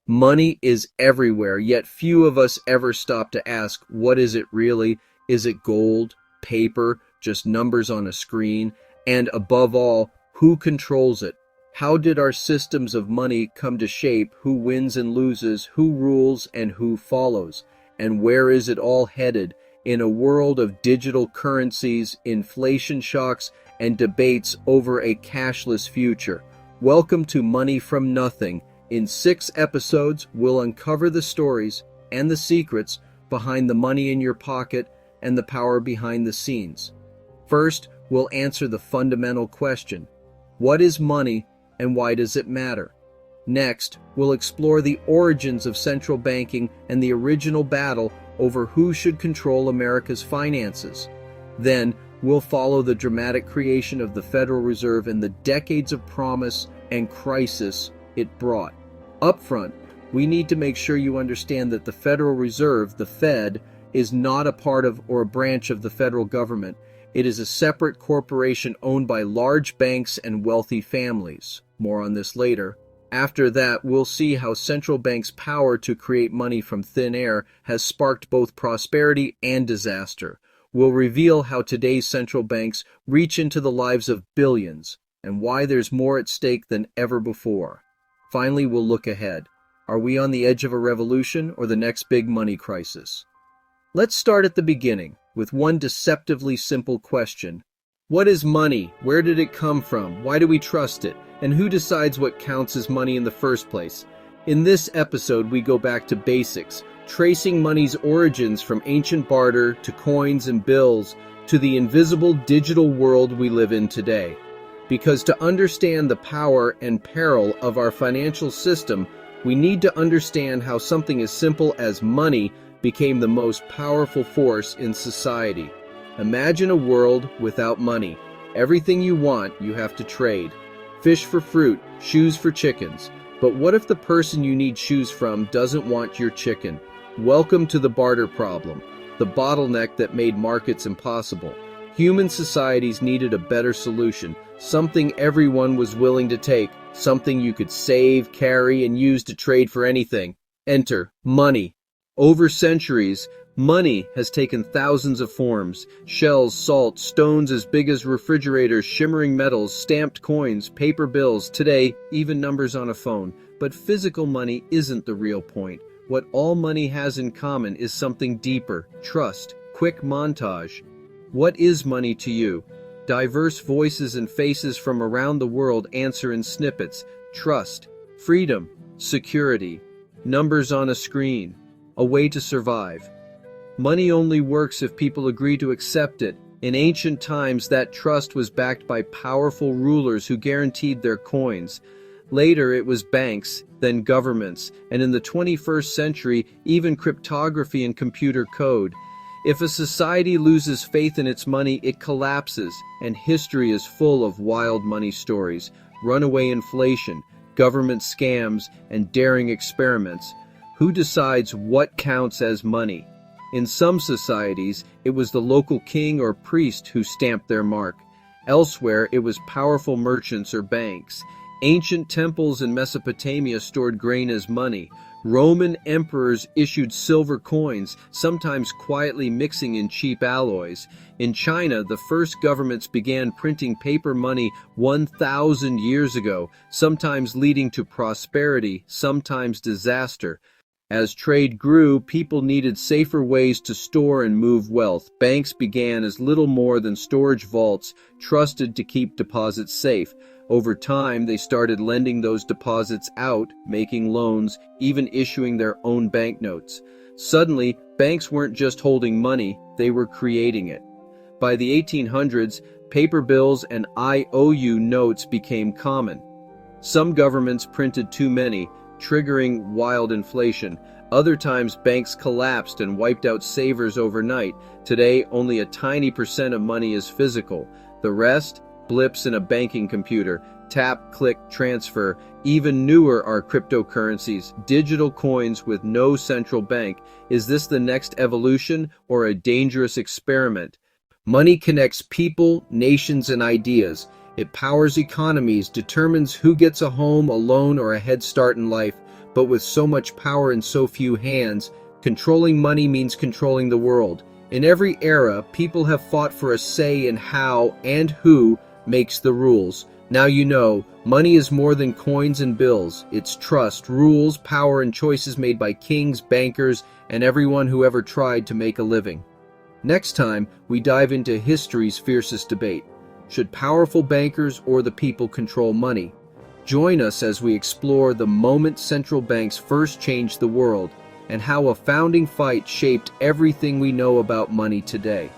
Money is everywhere, yet few of us ever stop to ask, what is it really? Is it gold, paper, just numbers on a screen? And above all, who controls it? How did our systems of money come to shape who wins and loses, who rules and who follows? And where is it all headed? In a world of digital currencies, inflation shocks, and debates over a cashless future. Welcome to Money from Nothing. In 6 episodes, we'll uncover the stories and the secrets behind the money in your pocket and the power behind the scenes. First, we'll answer the fundamental question: what is money and why does it matter? Next, we'll explore the origins of central banking and the original battle over who should control America's finances. Then, we'll follow the dramatic creation of the Federal Reserve and the decades of promise and crisis it brought. Up front, we need to make sure you understand that the Federal Reserve, the Fed, is not a part of or a branch of the federal government. It is a separate corporation owned by large banks and wealthy families. More on this later. After that, we'll see how central banks' power to create money from thin air has sparked both prosperity and disaster. We'll reveal how today's central banks reach into the lives of billions and why there's more at stake than ever before. Finally, we'll look ahead. Are we on the edge of a revolution or the next big money crisis? Let's start at the beginning with one deceptively simple question. What is money? Where did it come from? Why do we trust it? And who decides what counts as money in the first place? In this episode, we go back to basics, tracing money's origins from ancient barter to coins and bills to the invisible digital world we live in today. Because to understand the power and peril of our financial system, we need to understand how something as simple as money became the most powerful force in society. Imagine a world without money. Everything you want, you have to trade. Fish for fruit, shoes for chickens. But what if the person you need shoes from doesn't want your chicken? Welcome to the barter problem, the bottleneck that made markets impossible. Human societies needed a better solution, something everyone was willing to take, something you could save, carry, and use to trade for anything. Enter money. Over centuries, money has taken thousands of forms: shells, salt, stones as big as refrigerators, shimmering metals, stamped coins, paper bills, today, even numbers on a phone. But physical money isn't the real point. What all money has in common is something deeper: trust. Quick montage. What is money to you? Diverse voices and faces from around the world answer in snippets. Trust, freedom, security, numbers on a screen, a way to survive. Money only works if people agree to accept it. In ancient times, that trust was backed by powerful rulers who guaranteed their coins. Later, it was banks, then governments, and in the 21st century, even cryptography and computer code. If a society loses faith in its money, it collapses, and history is full of wild money stories, runaway inflation, government scams, and daring experiments. Who decides what counts as money? In some societies, it was the local king or priest who stamped their mark. Elsewhere, it was powerful merchants or banks. Ancient temples in Mesopotamia stored grain as money. Roman emperors issued silver coins, sometimes quietly mixing in cheap alloys. In China, the first governments began printing paper money 1,000 years ago, sometimes leading to prosperity, sometimes disaster. As trade grew, people needed safer ways to store and move wealth. Banks began as little more than storage vaults, trusted to keep deposits safe. Over time, they started lending those deposits out, making loans, even issuing their own banknotes. Suddenly, banks weren't just holding money, they were creating it. By the 1800s, paper bills and IOU notes became common. Some governments printed too many, triggering wild inflation. Other times, banks collapsed and wiped out savers overnight. Today, only a tiny percent of money is physical. The rest, blips in a banking computer, tap, click, transfer. Even newer are cryptocurrencies, digital coins with no central bank. Is this the next evolution or a dangerous experiment? Money connects people, nations, and ideas. It powers economies, determines who gets a home, a loan, or a head start in life. but with so much power in so few hands, controlling money means controlling the world. In every era, people have fought for a say in how and who makes the rules. Now you know, money is more than coins and bills. It's trust, rules, power, and choices made by kings, bankers, and everyone who ever tried to make a living. Next time, we dive into history's fiercest debate. Should powerful bankers or the people control money? Join us as we explore the moment central banks first changed the world and how a founding fight shaped everything we know about money today.